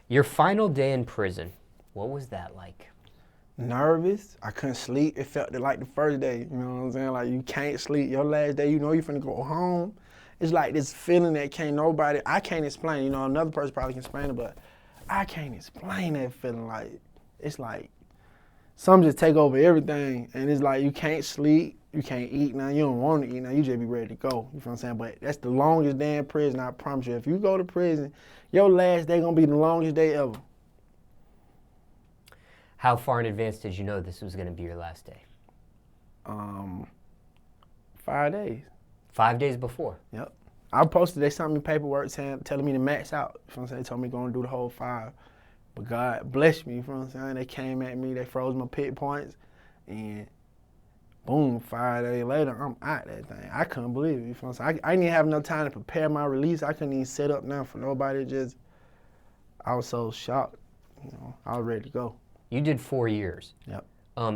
Your final day in prison, what was that like? Nervous. I couldn't sleep. It felt like the first day. You know what I'm saying? Like you can't sleep. Your last day, you know you're finna go home. It's like this feeling that I can't explain. You know, another person probably can explain it, but I can't explain that feeling. Like, it's like some just take over everything. And it's like you can't sleep, you can't eat now, you don't want to eat now, you just be ready to go. You feel what I'm saying? But that's the longest day in prison, I promise you. If you go to prison, your last day gonna be the longest day ever. How far in advance did you know this was going to be your last day? 5 days. 5 days before? Yep. They sent me paperwork telling me to max out. You know what I'm saying? They told me go and do the whole 5. But God blessed me, you know what I'm saying? They came at me, they froze my pit points, and boom, 5 days later, I'm out that thing. I couldn't believe it, you know what I'm saying? I didn't even have enough time to prepare my release. I couldn't even set up now for nobody. I was so shocked, you know, I was ready to go. You did 4 years. Yep.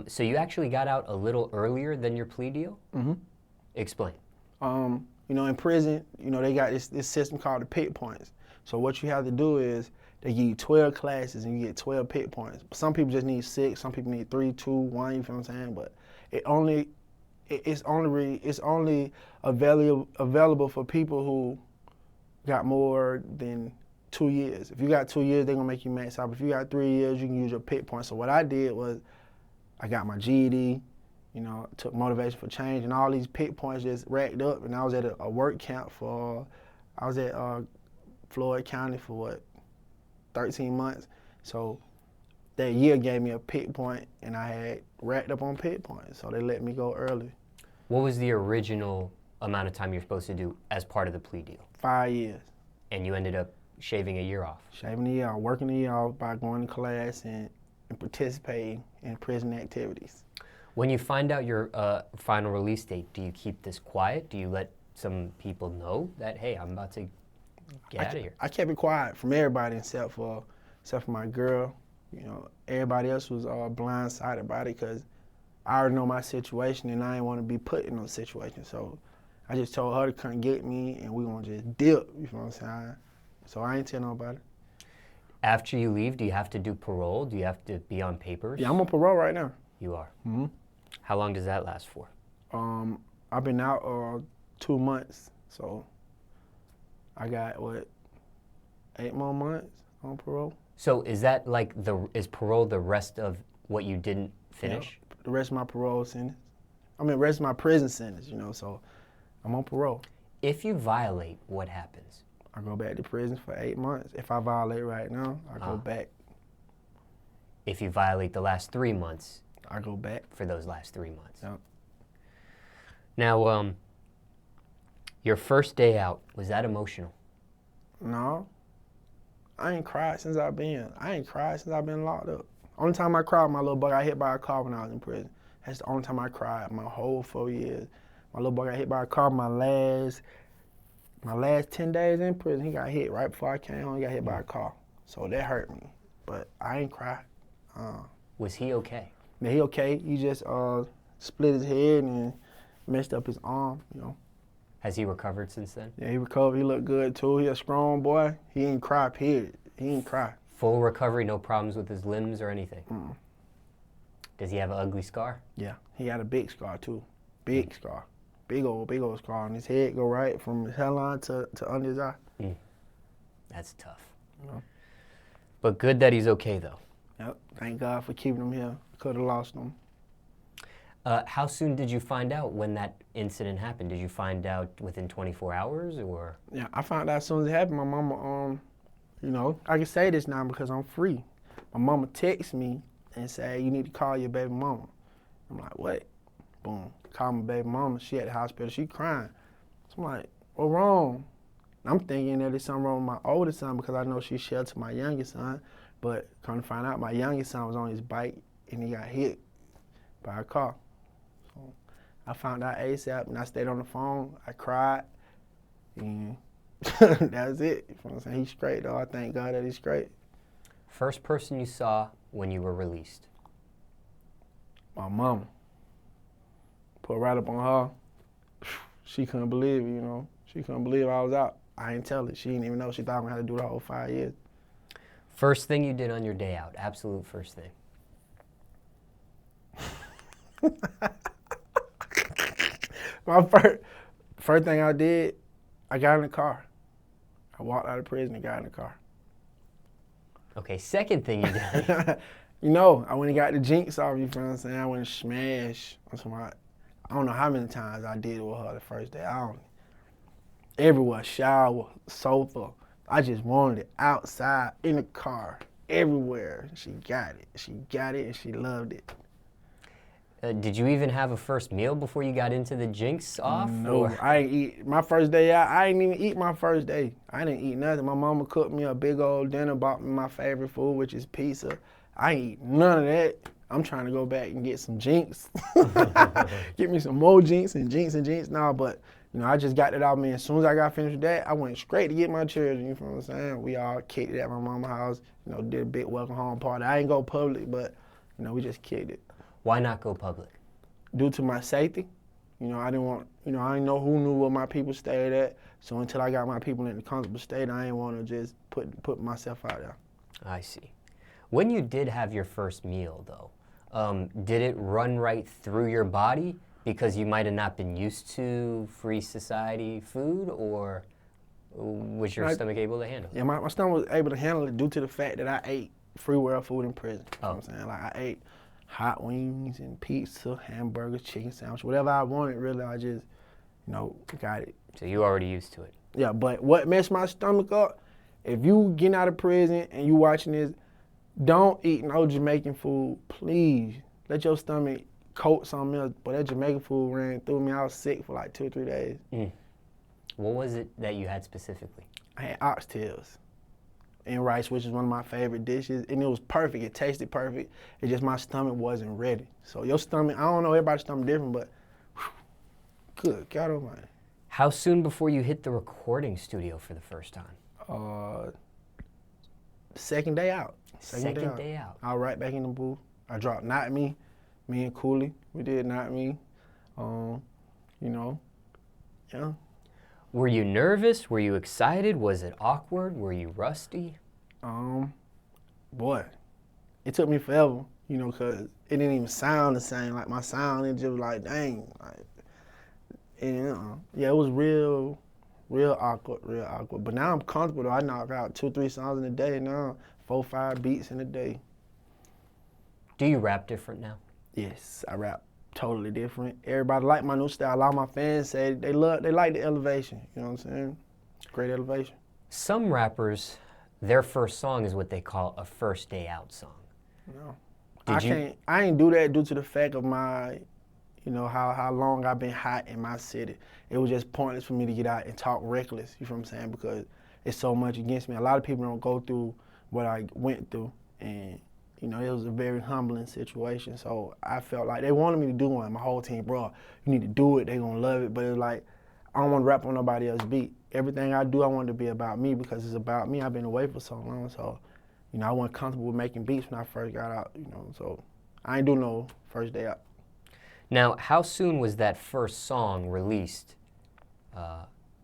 So you actually got out a little earlier than your plea deal? Mm-hmm. Explain. You know, in prison, you know, they got this system called the pit points. So what you have to do is they give you 12 classes and you get 12 pit points. Some people just need 6, some people need 3, 2, 1, you feel what I'm saying? But it's only available for people who got more than 2 years. If you got 2 years, they're gonna make you max out. If you got 3 years, you can use your pit points. So what I did was I got my g.e.d, you know, took motivation for change, and all these pit points just racked up. And I was at a work camp I was at Floyd County for 13 months. So that year gave me a pit point, and I had racked up on pit points. So they let me go early. What was the original amount of time you're supposed to do as part of the plea deal? 5 years. And you ended up shaving a year off? Shaving a year off, working a year off by going to class and participating in prison activities. When you find out your final release date, do you keep this quiet? Do you let some people know that, hey, I'm about to get out of here? I kept it quiet from everybody except for my girl. You know, everybody else was blindsided by it because I already know my situation and I didn't want to be put in those situations. So I just told her to come get me and we gonna just dip, you know what I'm saying? So I ain't tell nobody. After you leave, do you have to do parole? Do you have to be on papers? Yeah, I'm on parole right now. You are? Mm-hmm. How long does that last for? I've been out 2 months, so I got 8 more months on parole. So is that like is parole the rest of what you didn't finish? Yeah, the rest of my parole sentence. Rest of my prison sentence, you know, so I'm on parole. If you violate, what happens? I go back to prison for 8 months. If I violate right now, I go back. If you violate the last 3 months, I go back. For those last 3 months. Yep. Now, your first day out, was that emotional? No. I ain't cried since I've been locked up. Only time I cried, my little boy got hit by a car when I was in prison. That's the only time I cried my whole 4 years. My little boy got hit by a car my last 10 days in prison. He got hit right before I came home. He got hit by a car. So that hurt me. But I ain't cried. Was he okay? Yeah, he okay. He just split his head and messed up his arm, you know. Has he recovered since then? Yeah, he recovered. He looked good too. He a strong boy. He ain't cry, period. He ain't cry. Full recovery, no problems with his limbs or anything? Mm. Does he have an ugly scar? Yeah, he had a big scar too. Big scar. Big old scar on his head. Go right from his hairline to under his eye. Mm. That's tough. Yeah. But good that he's okay though. Yep. Thank God for keeping him here. Could have lost him. How soon did you find out when that incident happened? Did you find out within 24 hours or? Yeah, I found out as soon as it happened. My mama, you know, I can say this now because I'm free. My mama texted me and said, you need to call your baby mama. I'm like, what? Boom. Call my baby mama. She at the hospital. She crying. So I'm like, what's wrong? I'm thinking that there's something wrong with my oldest son because I know she sheltered my youngest son. But come to find out, my youngest son was on his bike and he got hit by a car. So I found out ASAP and I stayed on the phone. I cried and that's it. You know what I'm saying? He's straight though. I thank God that he's straight. First person you saw when you were released? My mama. Put right up on her. She couldn't believe it, you know. She couldn't believe I was out. I didn't tell her. She didn't even know. She thought I had to do the whole 5 years. First thing you did on your day out, absolute first thing. My first thing I did, I got in the car. I walked out of prison and got in the car. Okay, second thing you did. You know, I went and got the jinx off, you feel what I'm saying? I went and smashed on somebody. I don't know how many times I did it with her the first day. Everywhere, shower, sofa. I just wanted it outside, in the car, everywhere. She got it. She got it and she loved it. Did you even have a first meal before you got into the jinx off? No, or? I ain't eat. My first day out, I didn't even eat my first day. I didn't eat nothing. My mama cooked me a big old dinner, bought me my favorite food, which is pizza. I ain't eat none of that. I'm trying to go back and get some jinx. Get me some more jinx and jinx and jinx. Nah, but, you know, I just got that out of me. As soon as I got finished with that, I went straight to get my children, you feel what I'm saying? We all kicked it at my mama's house, you know, did a big welcome home party. I ain't go public, but, you know, we just kicked it. Why not go public? Due to my safety, you know, I didn't want, you know, I didn't know who knew where my people stayed at. So until I got my people in a comfortable state, I didn't want to just put myself out there. I see. When you did have your first meal, though, did it run right through your body because you might have not been used to free society food, or was your stomach able to handle it? Yeah, my stomach was able to handle it due to the fact that I ate free world food in prison. You know what I'm saying? Like, I ate hot wings and pizza, hamburgers, chicken sandwich, whatever I wanted, really, I just, you know, got it. So you already used to it. Yeah, but what messed my stomach up, if you getting out of prison and you watching this, don't eat no Jamaican food, please. Let your stomach coat something else. But that Jamaican food ran through me. I was sick for like 2 or 3 days. What was it that you had specifically? I had oxtails and rice, which is one of my favorite dishes, and it was perfect. It tasted perfect. It's just my stomach wasn't ready. So your stomach, I don't know, everybody's stomach different, but whew, good God almighty. How soon before you hit the recording studio for the first time? Second day out. Second day out. I was right back in the booth. I dropped Not Me and Cooley. We did Not Me. You know, yeah. Were you nervous? Were you excited? Was it awkward? Were you rusty? Boy, it took me forever, you know, because it didn't even sound the same. Like, my sound, it just was like, dang. Like, and, yeah, it was real awkward. But now I'm comfortable, though. I knock out 2 or 3 songs in a day now, 4 or 5 beats in a day. Do you rap different now? Yes, I rap totally different. Everybody like my new style. A lot of my fans say they like the elevation. You know what I'm saying? Great elevation. Some rappers, their first song is what they call a first day out song. No. I ain't do that due to the fact of my, you know, how long I've been hot in my city. It was just pointless for me to get out and talk reckless, you know what I'm saying? Because it's so much against me. A lot of people don't go through what I went through, and you know, it was a very humbling situation. So I felt like they wanted me to do one. My whole team, bro, you need to do it. They gonna love it. But it's like, I don't want to rap on nobody else's beat. Everything I do, I want it to be about me because it's about me. I've been away for so long. So, you know, I wasn't comfortable with making beats when I first got out, you know. So I ain't do no first day out. Now, how soon was that first song released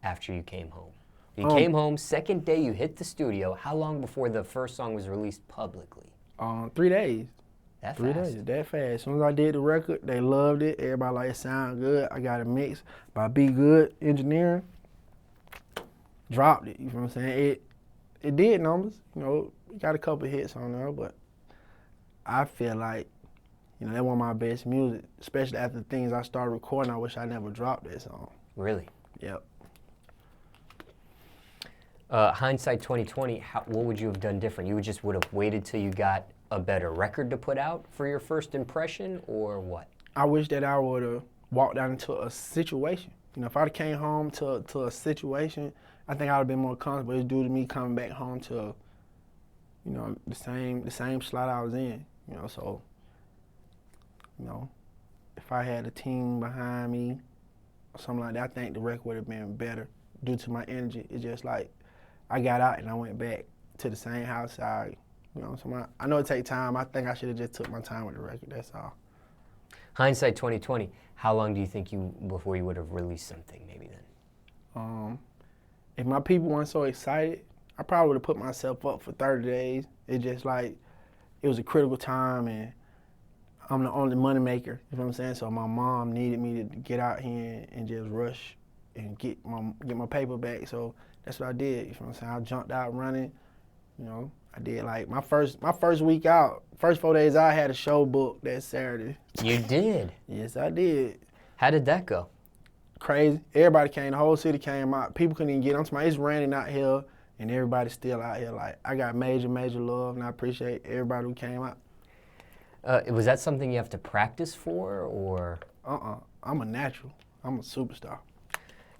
after you came home? You came home, second day you hit the studio. How long before the first song was released publicly? 3 days. That fast? 3 days, that fast. As soon as I did the record, they loved it. Everybody like, it sound good. I got it mixed by Be Good Engineering. Dropped it, you know what I'm saying? It did numbers, you know, got a couple hits on there, but I feel like, you know, that was my best music, especially after the things I started recording. I wish I never dropped that song. Really? Yep. Hindsight 2020, what would you have done different? You just would have waited till you got a better record to put out for your first impression, or what? I wish that I would have walked out into a situation. You know, if I'd came home to a situation, I think I'd have been more comfortable. It's due to me coming back home to, you know, the same slot I was in. You know, so, you know, if I had a team behind me or something like that, I think the record would have been better due to my energy. It's just like, I got out and I went back to the same house. You know, so I know it takes time. I think I should have just took my time with the record, that's all. Hindsight 2020, how long do you think before you would have released something maybe then? If my people weren't so excited, I probably would have put myself up for 30 days. It just like, it was a critical time, and I'm the only money maker, you know what I'm saying? So my mom needed me to get out here and just rush and get my paper back. So that's what I did, you know what I'm saying? I jumped out running, you know. I did like my first week out, first 4 days I had a show booked that Saturday. You did? Yes, I did. How did that go? Crazy. Everybody came, the whole city came out. People couldn't even get on. It's raining out here, and everybody's still out here. Like, I got major love, and I appreciate everybody who came out. Was that something you have to practice for, or? I'm a natural. I'm a superstar.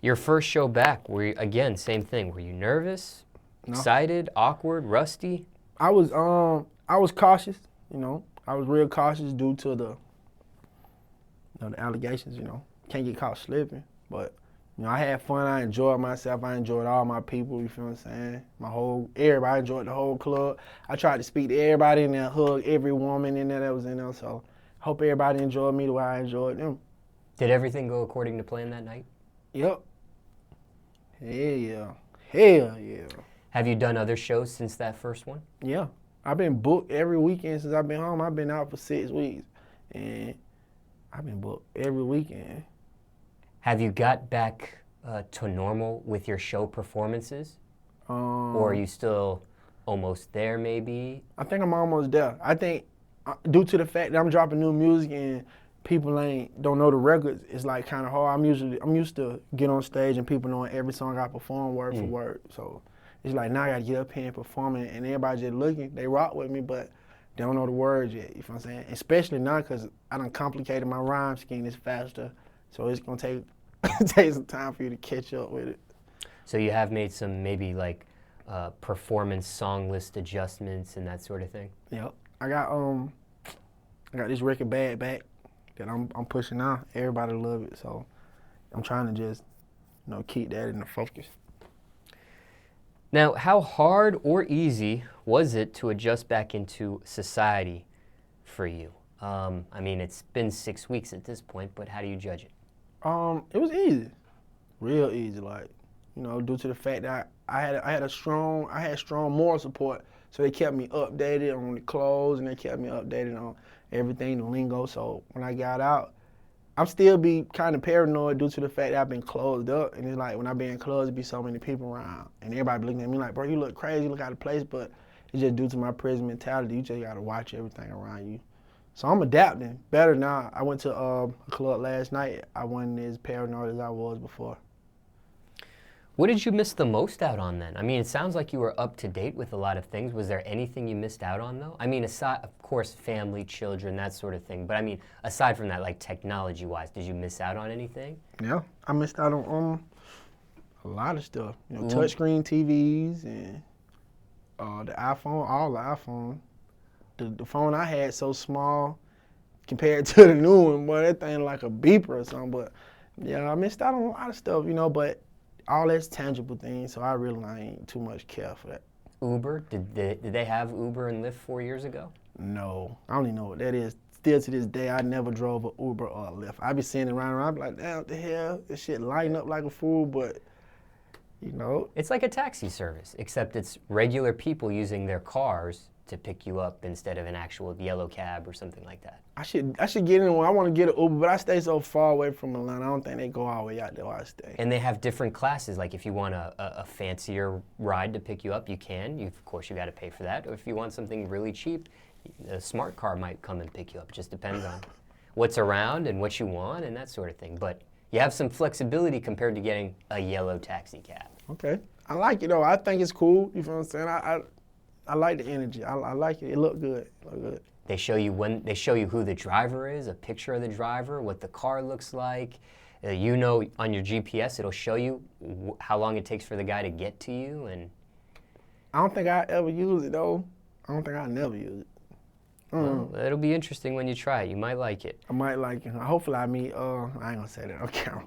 Your first show back, again, same thing. Were you nervous, excited, awkward, rusty? I was cautious, you know. I was real cautious due to the allegations, you know. Can't get caught slipping. But, you know, I had fun. I enjoyed myself. I enjoyed all my people, you feel what I'm saying? Everybody. I enjoyed the whole club. I tried to speak to everybody in there, hug every woman in there that was in there. So I hope everybody enjoyed me the way I enjoyed them. Did everything go according to plan that night? Yep. Hell yeah. Have you done other shows since that first one? Yeah. I've been booked every weekend since I've been home. I've been out for 6 weeks, and I've been booked every weekend. Have you got back to normal with your show performances? Or are you still almost there, maybe? I think I'm almost there. I think due to the fact that I'm dropping new music and people don't know the records, it's like kind of hard. I'm used to get on stage and people knowing every song I perform word for word. So it's like now I gotta get up here and perform it, and everybody just looking. They rock with me, but they don't know the words yet. You feel what I'm saying? Especially now because I done complicated my rhyme scheme. It's faster, so it's gonna take take some time for you to catch up with it. So you have made some maybe like performance song list adjustments and that sort of thing? Yep. I got this record Bad Back that I'm pushing now. Everybody love it, so I'm trying to just, you know, keep that in the focus. Now, how hard or easy was it to adjust back into society for you? I mean, it's been 6 weeks at this point, but how do you judge it? It was easy, real easy. Like, you know, due to the fact that I had strong moral support, so they kept me updated on the clothes and they kept me updated on everything, the lingo. So when I got out, I'm still be kind of paranoid due to the fact that I've been closed up, and it's like when I be in clubs, there be so many people around, and everybody be looking at me like, bro, you look crazy, you look out of place, but it's just due to my prison mentality. You just gotta watch everything around you. So I'm adapting better now. I went to a club last night. I wasn't as paranoid as I was before. What did you miss the most out on then? I mean, it sounds like you were up to date with a lot of things. Was there anything you missed out on though? I mean, aside, of course, family, children, that sort of thing. But I mean, aside from that, like technology-wise, did you miss out on anything? Yeah, I missed out on a lot of stuff. You know, touchscreen TVs and the iPhone, all the iPhone. The phone I had so small compared to the new one, boy, that thing like a beeper or something. But yeah, I missed out on a lot of stuff, you know, but all that's tangible things, so I really ain't too much care for that. Uber, did they have Uber and Lyft 4 years ago? No, I don't even know what that is. Still to this day, I never drove an Uber or a Lyft. I be seeing it around, I be like, damn, what the hell? This shit lighting up like a fool, but you know. It's like a taxi service, except it's regular people using their cars to pick you up instead of an actual yellow cab or something like that. I should get in one. I want to get an Uber, but I stay so far away from Atlanta. I don't think they go all the way out there where I stay. And they have different classes. Like if you want a fancier ride to pick you up, you can. Of course, you got to pay for that. Or if you want something really cheap, a smart car might come and pick you up. It just depends on what's around and what you want and that sort of thing. But you have some flexibility compared to getting a yellow taxi cab. Okay. I like it though. I think it's cool. You feel what I'm saying? I like the energy. I like it. It looked good. It looked good. They show you who the driver is, a picture of the driver, what the car looks like. You know, on your GPS, it'll show you how long it takes for the guy to get to you. And I don't think I ever use it though. I don't think I never use it. Well, it'll be interesting when you try it. You might like it. I might like it. Hopefully I meet. I ain't gonna say that on camera.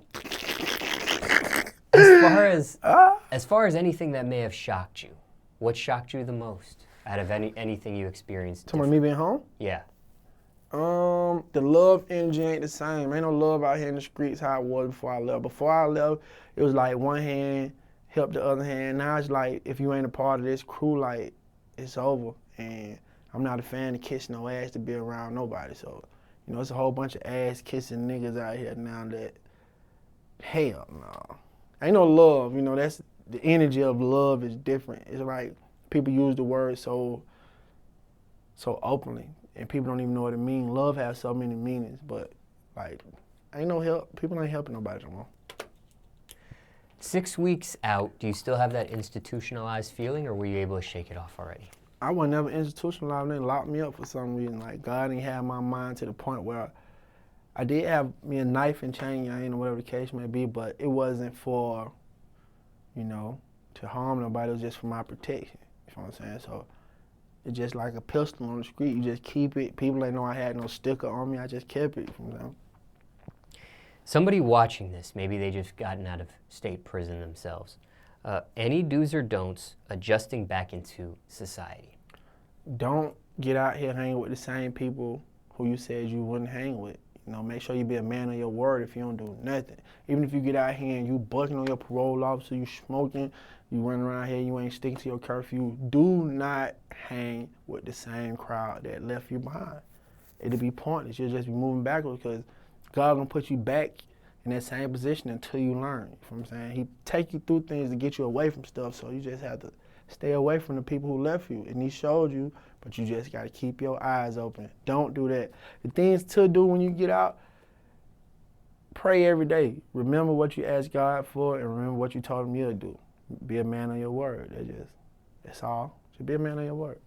As far as anything that may have shocked you, what shocked you the most out of anything you experienced? Talking about me being home? Yeah. The love energy ain't the same. Ain't no love out here in the streets how it was before I left. Before I left, it was like one hand help the other hand. Now it's like, if you ain't a part of this crew, like, it's over. And I'm not a fan of kissing no ass to be around nobody. So, you know, it's a whole bunch of ass kissing niggas out here now that, hell no. Ain't no love, you know, that's, the energy of love is different. It's like, people use the word so openly, and people don't even know what it means. Love has so many meanings, but, like, ain't no help. People ain't helping nobody no more. 6 weeks out, do you still have that institutionalized feeling, or were you able to shake it off already? I was never institutionalized. They locked me up for some reason. Like, God didn't have my mind to the point where I did have me a knife and chain, I ain't know whatever the case may be, but it wasn't for, you know, to harm nobody. It was just for my protection. You know what I'm saying? So it's just like a pistol on the street. You just keep it. People ain't know I had no sticker on me. I just kept it from them. Somebody watching this, maybe they just gotten out of state prison themselves. Any do's or don'ts adjusting back into society? Don't get out here hanging with the same people who you said you wouldn't hang with. You know, make sure you be a man of your word if you don't do nothing. Even if you get out here and you bucking on your parole officer, you smoking, you running around here, you ain't sticking to your curfew, do not hang with the same crowd that left you behind. It'll be pointless. You'll just be moving backwards because God gonna put you back in that same position until you learn. You know what I'm saying? He take you through things to get you away from stuff, so you just have to stay away from the people who left you. And he showed you, but you just gotta keep your eyes open. Don't do that. The things to do when you get out, pray every day. Remember what you asked God for and remember what you told him you'll do. Be a man of your word. That's all. Just be a man of your word.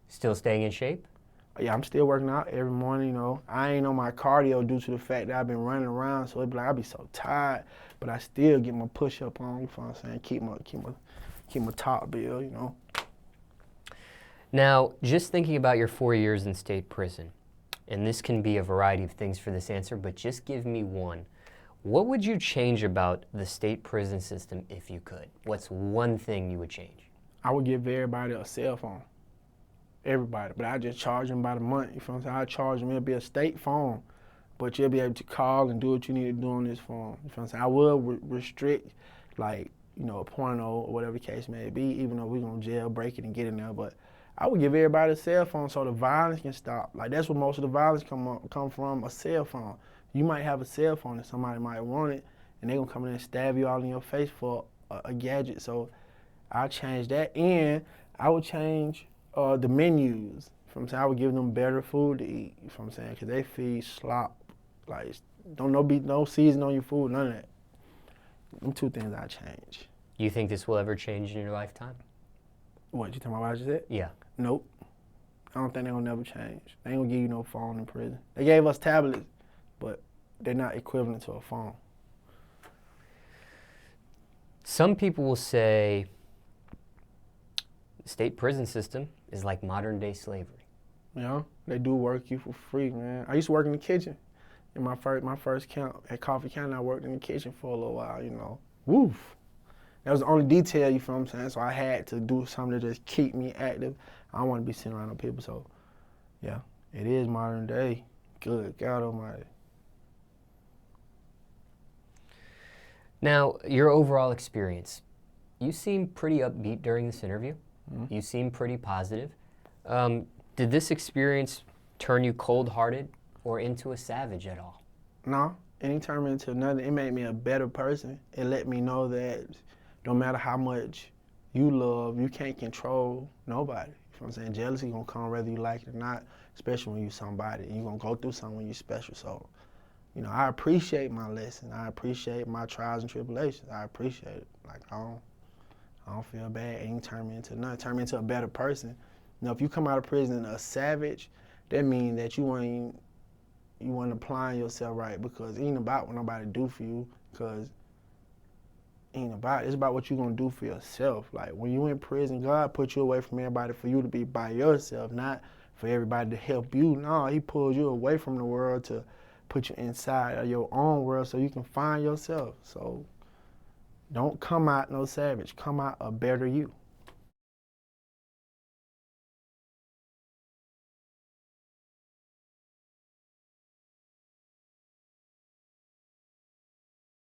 Still staying in shape? Yeah, I'm still working out every morning, you know. I ain't on my cardio due to the fact that I've been running around, so it'd be like I be so tired, but I still get my push-up on, you know what I'm saying? Keep my top bill, you know. Now, just thinking about your 4 years in state prison, and this can be a variety of things for this answer, but just give me one. What would you change about the state prison system if you could? What's one thing you would change? I would give everybody a cell phone. Everybody, but I just charge them by the month. You know what I'm saying? I charge them, it'll be a state phone, but you'll be able to call and do what you need to do on this phone. You know what I'm saying? I will restrict, like, you know, a porno or whatever the case may be, even though we're gonna jailbreak it and get in there, but I would give everybody a cell phone so the violence can stop. Like, that's where most of the violence come from, a cell phone. You might have a cell phone and somebody might want it, and they're gonna come in and stab you all in your face for a gadget, so I'll change that, and I would change the menus. You know what I'm saying? I would give them better food to eat. You know what I'm saying? Because they feed slop. Like, don't be no season on your food, none of that. Them two things I change. You think this will ever change in your lifetime? What, you talking about what I just said? Yeah. Nope. I don't think they're gonna never change. They ain't gonna give you no phone in prison. They gave us tablets, but they're not equivalent to a phone. Some people will say the state prison system is like modern day slavery. You know, they do work you for free, man. I used to work in the kitchen. In my first camp at Coffee County, I worked in the kitchen for a little while, you know. Woof. That was the only detail, you feel what I'm saying? So I had to do something to just keep me active. I don't want to be sitting around no people, so yeah, it is modern day. Good God Almighty. Now, your overall experience, you seem pretty upbeat during this interview. Mm-hmm. You seem pretty positive. Did this experience turn you cold-hearted or into a savage at all? No, it didn't turn me into nothing. It made me a better person. It let me know that no matter how much you love, you can't control nobody. You know what I'm saying? Jealousy gonna come whether you like it or not, especially when you're somebody. You're gonna go through something when you're special. So, you know, I appreciate my lesson. I appreciate my trials and tribulations. I appreciate it. Like, I don't feel bad. It ain't turned me into nothing. It turned me into a better person. You know, if you come out of prison a savage, that means that you weren't applying yourself right, because it ain't about what nobody do for you, because it ain't about it. It's about what you're going to do for yourself. Like, when you in prison, God put you away from everybody for you to be by yourself, not for everybody to help you. No, he pulled you away from the world to put you inside of your own world so you can find yourself. So don't come out no savage. Come out a better you.